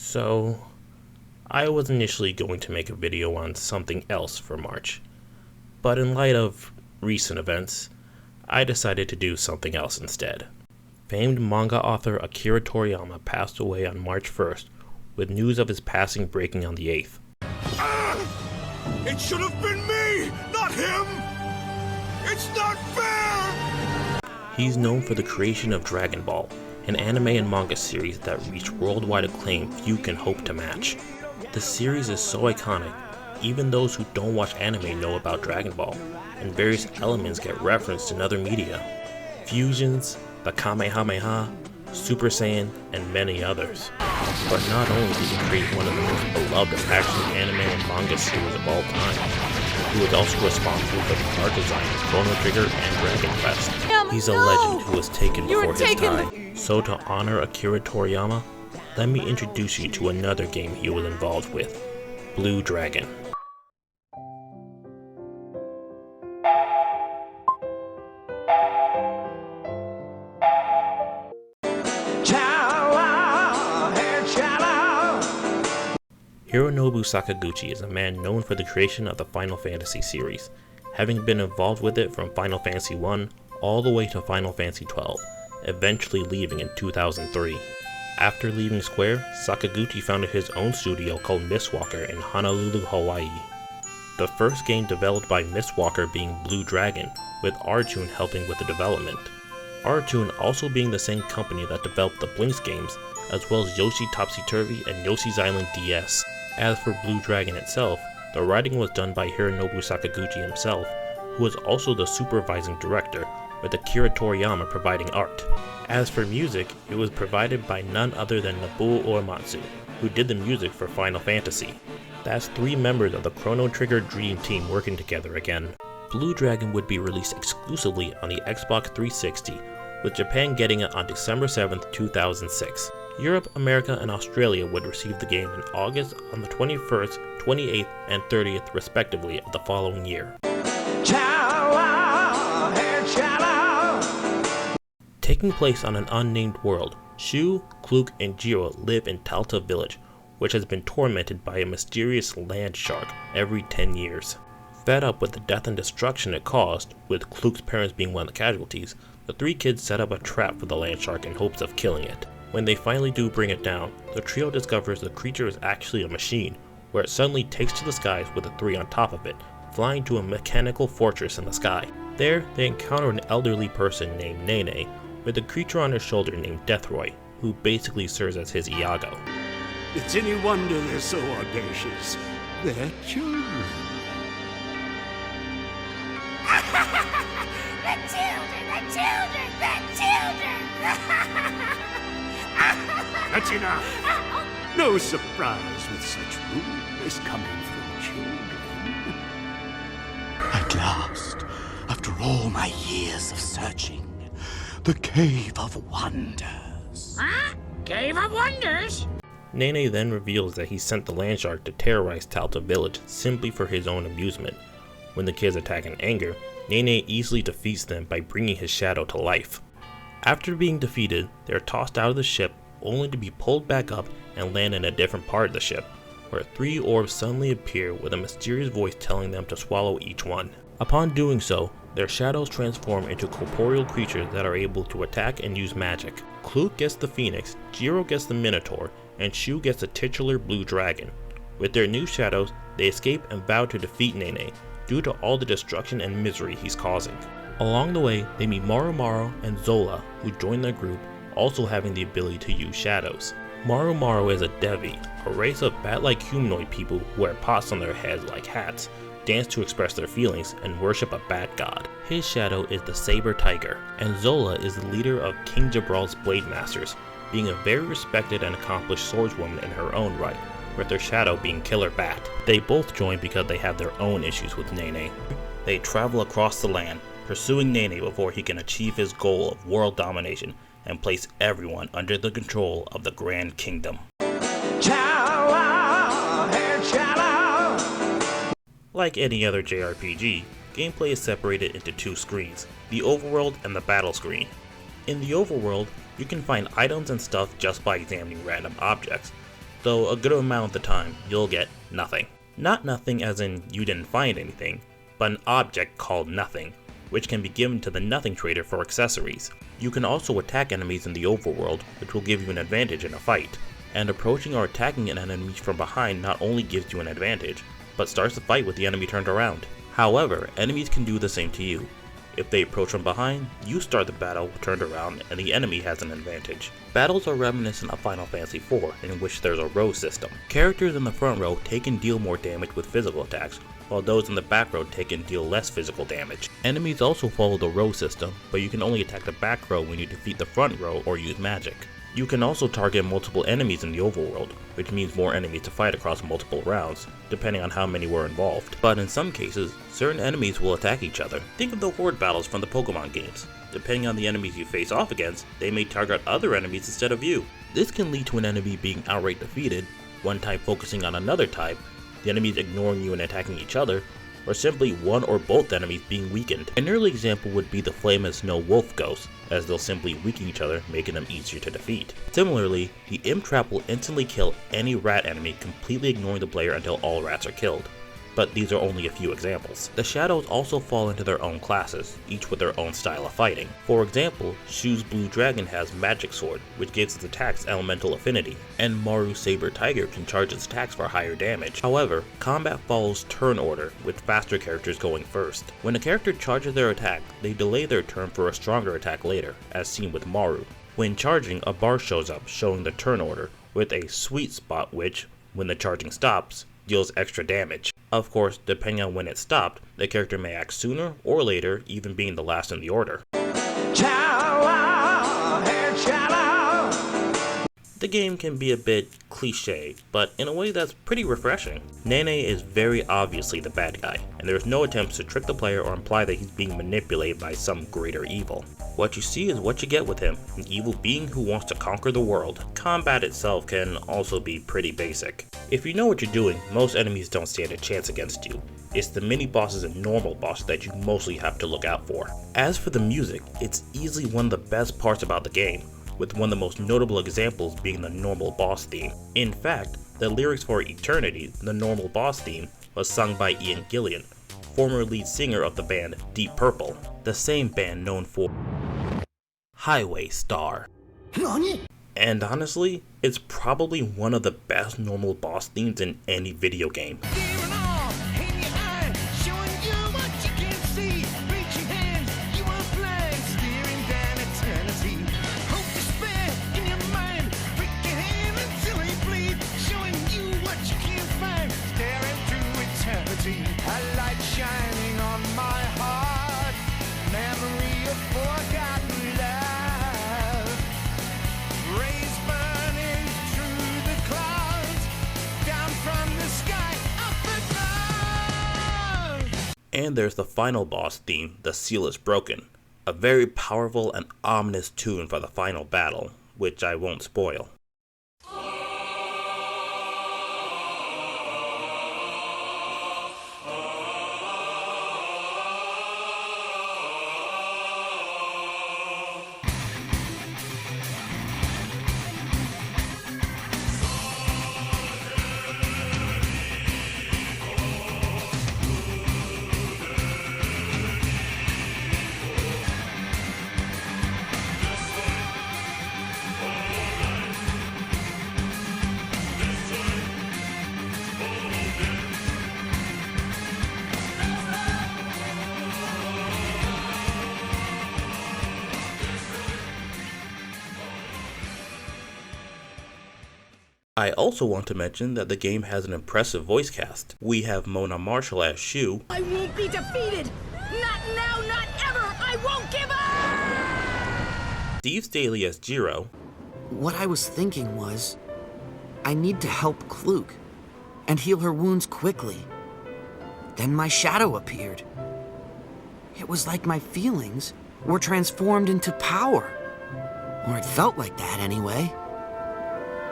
So, I was initially going to make a video on something else for March, but in light of recent events, I decided to do something else instead. Famed manga author Akira Toriyama passed away on March 1st, with news of his passing breaking on the 8th. It should have been me, not him! It's not fair! He's known for the creation of Dragon Ball, an anime and manga series that reached worldwide acclaim few can hope to match. The series is so iconic, even those who don't watch anime know about Dragon Ball, and various elements get referenced in other media. Fusions, the Kamehameha, Super Saiyan, and many others. But not only did he create one of the most beloved action anime and manga series of all time, he was also responsible for the art design of Chrono Trigger and Dragon Quest. He's a legend who was taken before his time. So to honor Akira Toriyama, let me introduce you to another game he was involved with, Blue Dragon. Hironobu Sakaguchi is a man known for the creation of the Final Fantasy series, having been involved with it from Final Fantasy I all the way to Final Fantasy XII, eventually leaving in 2003. After leaving Square, Sakaguchi founded his own studio called Mistwalker in Honolulu, Hawaii. The first game developed by Mistwalker being Blue Dragon, with Artoon helping with the development. Artoon also being the same company that developed the Blinks games, as well as Yoshi Topsy Turvy and Yoshi's Island DS. As for Blue Dragon itself, the writing was done by Hironobu Sakaguchi himself, who was also the supervising director, with Akira Toriyama providing art. As for music, it was provided by none other than Nobuo Uematsu, who did the music for Final Fantasy. That's 3 members of the Chrono Trigger Dream Team working together again. Blue Dragon would be released exclusively on the Xbox 360, with Japan getting it on December 7th, 2006. Europe, America, and Australia would receive the game in August on the 21st, 28th, and 30th respectively of the following year. Taking place on an unnamed world, Shu, Kluk, and Jiro live in Talta Village, which has been tormented by a mysterious land shark every 10 years. Fed up with the death and destruction it caused, with Kluk's parents being one of the casualties, the 3 kids set up a trap for the land shark in hopes of killing it. When they finally do bring it down, the trio discovers the creature is actually a machine, where it suddenly takes to the skies with the 3 on top of it, flying to a mechanical fortress in the sky. There, they encounter an elderly person named Nene, with a creature on his shoulder named Deathroy, who basically serves as his Iago. It's any wonder they're so audacious. They're children. The children! That's enough! No surprise with such rudeness coming from children. At last, after all my years of searching, the Cave of Wonders. Huh? Cave of Wonders? Nene then reveals that he sent the land shark to terrorize Talta Village simply for his own amusement. When the kids attack in anger, Nene easily defeats them by bringing his shadow to life. After being defeated, they are tossed out of the ship only to be pulled back up and land in a different part of the ship, where 3 orbs suddenly appear with a mysterious voice telling them to swallow each one. Upon doing so, their shadows transform into corporeal creatures that are able to attack and use magic. Kluk gets the Phoenix, Jiro gets the Minotaur, and Shu gets the titular Blue Dragon. With their new shadows, they escape and vow to defeat Nene, due to all the destruction and misery he's causing. Along the way, they meet Maru Maru and Zola, who join their group, also having the ability to use shadows. Maru Maru is a Devi, a race of bat-like humanoid people who wear pots on their heads like hats, dance to express their feelings, and worship a bat god. His shadow is the Saber Tiger, and Zola is the leader of King Jabral's Blade Masters, being a very respected and accomplished swordswoman in her own right, with their shadow being Killer Bat. They both join because they have their own issues with Nene. They travel across the land, pursuing Nene before he can achieve his goal of world domination and place everyone under the control of the Grand Kingdom. Like any other JRPG, gameplay is separated into 2 screens, the overworld and the battle screen. In the overworld, you can find items and stuff just by examining random objects, though a good amount of the time you'll get nothing. Not nothing as in you didn't find anything, but an object called nothing, which can be given to the nothing trader for accessories. You can also attack enemies in the overworld, which will give you an advantage in a fight. And approaching or attacking an enemy from behind not only gives you an advantage, but starts the fight with the enemy turned around. However, enemies can do the same to you. If they approach from behind, you start the battle turned around and the enemy has an advantage. Battles are reminiscent of Final Fantasy IV, in which there's a row system. Characters in the front row take and deal more damage with physical attacks, while those in the back row take and deal less physical damage. Enemies also follow the row system, but you can only attack the back row when you defeat the front row or use magic. You can also target multiple enemies in the overworld, which means more enemies to fight across multiple rounds, depending on how many were involved. But in some cases, certain enemies will attack each other. Think of the horde battles from the Pokemon games. Depending on the enemies you face off against, they may target other enemies instead of you. This can lead to an enemy being outright defeated, one type focusing on another type, the enemies ignoring you and attacking each other, or simply one or both enemies being weakened. An early example would be the Flame and Snow Wolf Ghosts, as they'll simply weaken each other, making them easier to defeat. Similarly, the Imp Trap will instantly kill any rat enemy, completely ignoring the player until all rats are killed. But these are only a few examples. The Shadows also fall into their own classes, each with their own style of fighting. For example, Shu's Blue Dragon has Magic Sword, which gives its attacks elemental affinity, and Maru's Saber Tiger can charge its attacks for higher damage. However, combat follows turn order, with faster characters going first. When a character charges their attack, they delay their turn for a stronger attack later, as seen with Maru. When charging, a bar shows up showing the turn order, with a sweet spot which, when the charging stops, deals extra damage. Of course, depending on when it stopped, the character may act sooner or later, even being the last in the order. The game can be a bit cliche, but in a way that's pretty refreshing. Nene is very obviously the bad guy, and there's no attempts to trick the player or imply that he's being manipulated by some greater evil. What you see is what you get with him, an evil being who wants to conquer the world. Combat itself can also be pretty basic. If you know what you're doing, most enemies don't stand a chance against you. It's the mini-bosses and normal bosses that you mostly have to look out for. As for the music, it's easily one of the best parts about the game, with one of the most notable examples being the normal boss theme. In fact, the lyrics for Eternity, the normal boss theme, was sung by Ian Gillan, former lead singer of the band Deep Purple, the same band known for Highway Star. And honestly, it's probably one of the best normal boss themes in any video game. And there's the final boss theme, The Seal is Broken, a very powerful and ominous tune for the final battle, which I won't spoil. I also want to mention that the game has an impressive voice cast. We have Mona Marshall as Shu. I won't be defeated! Not now, not ever! I won't give up! Steve Staley as Jiro. What I was thinking was, I need to help Kluk and heal her wounds quickly. Then my shadow appeared. It was like my feelings were transformed into power. Or it felt like that anyway.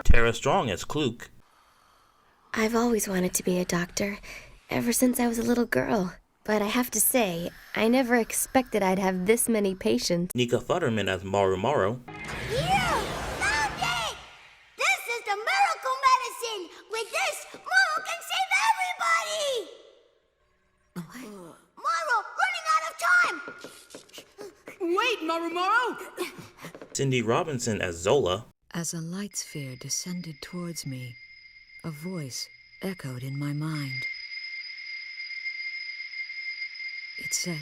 Tara Strong as Kluk. I've always wanted to be a doctor, ever since I was a little girl. But I have to say, I never expected I'd have this many patients. Nika Futterman as Maru Maro. You found it! This is the miracle medicine! Cindy Robinson as Zola. As a light sphere descended towards me, a voice echoed in my mind. It said,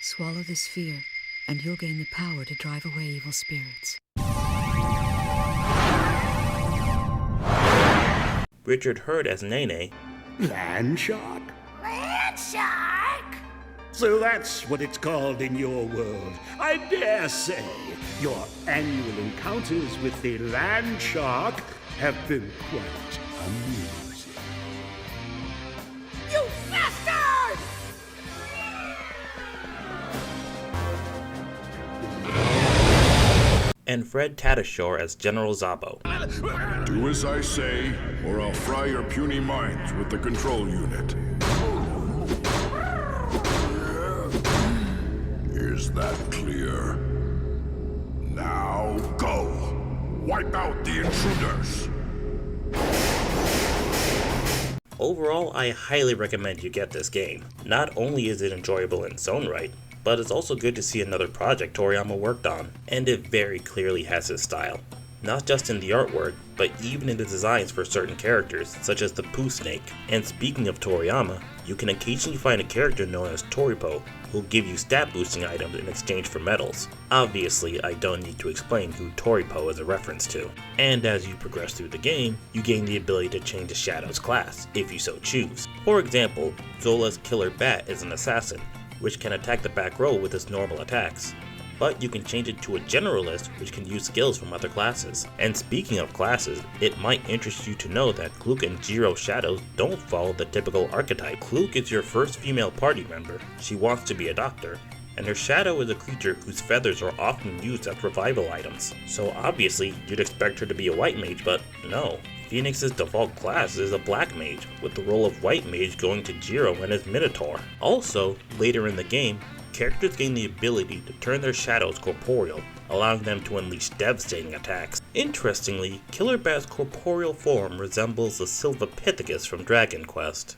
swallow the sphere, and you'll gain the power to drive away evil spirits. Richard Hurd as Nene. Land shark? Land shark! So that's what it's called in your world. I dare say your annual encounters with the land shark have been quite amusing. You bastard! And Fred Tatasciore as General Zabo. Do as I say, or I'll fry your puny minds with the control unit. Is that clear? Now go! Wipe out the intruders! Overall, I highly recommend you get this game. Not only is it enjoyable in its own right, but it's also good to see another project Toriyama worked on, and it very clearly has his style. Not just in the artwork, but even in the designs for certain characters, such as the Pooh Snake. And speaking of Toriyama, you can occasionally find a character known as Torippo, who'll give you stat boosting items in exchange for medals. Obviously, I don't need to explain who Torippo is a reference to. And as you progress through the game, you gain the ability to change a Shadow's class, if you so choose. For example, Zola's Killer Bat is an assassin, which can attack the back row with its normal attacks. But you can change it to a generalist, which can use skills from other classes. And speaking of classes, it might interest you to know that Kluk and Jiro's shadows don't follow the typical archetype. Kluk is your first female party member. She wants to be a doctor, and her shadow is a creature whose feathers are often used as revival items. So obviously, you'd expect her to be a white mage, but no. Phoenix's default class is a black mage, with the role of white mage going to Jiro and his Minotaur. Also, later in the game, characters gain the ability to turn their shadows corporeal, allowing them to unleash devastating attacks. Interestingly, Killer Bat's corporeal form resembles the Sylvapithecus from Dragon Quest.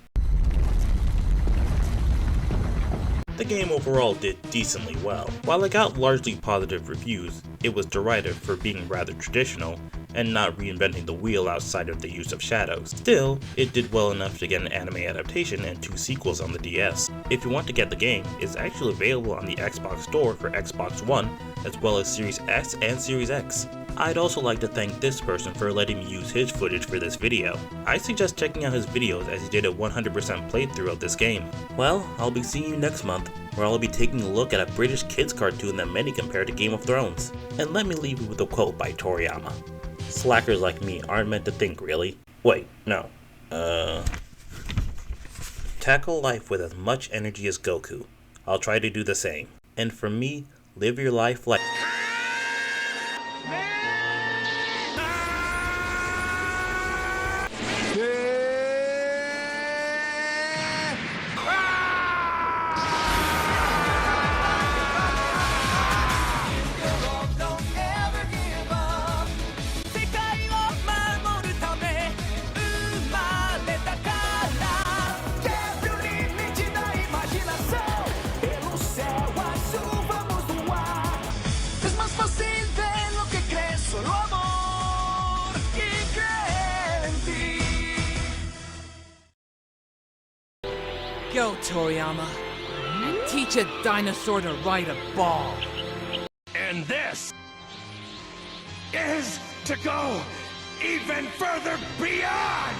The game overall did decently well. While it got largely positive reviews, it was derided for being rather traditional and not reinventing the wheel outside of the use of shadows. Still, it did well enough to get an anime adaptation and 2 sequels on the DS. If you want to get the game, it's actually available on the Xbox Store for Xbox One, as well as Series S and Series X. I'd also like to thank this person for letting me use his footage for this video. I suggest checking out his videos as he did a 100% playthrough of this game. Well, I'll be seeing you next month, where I'll be taking a look at a British kids cartoon that many compare to Game of Thrones. And let me leave you with a quote by Toriyama. Slackers like me aren't meant to think, really. Wait, no. Tackle life with as much energy as Goku. I'll try to do the same. And for me, live your life like... Go, Toriyama. And teach a dinosaur to ride a ball. And this is to go even further beyond!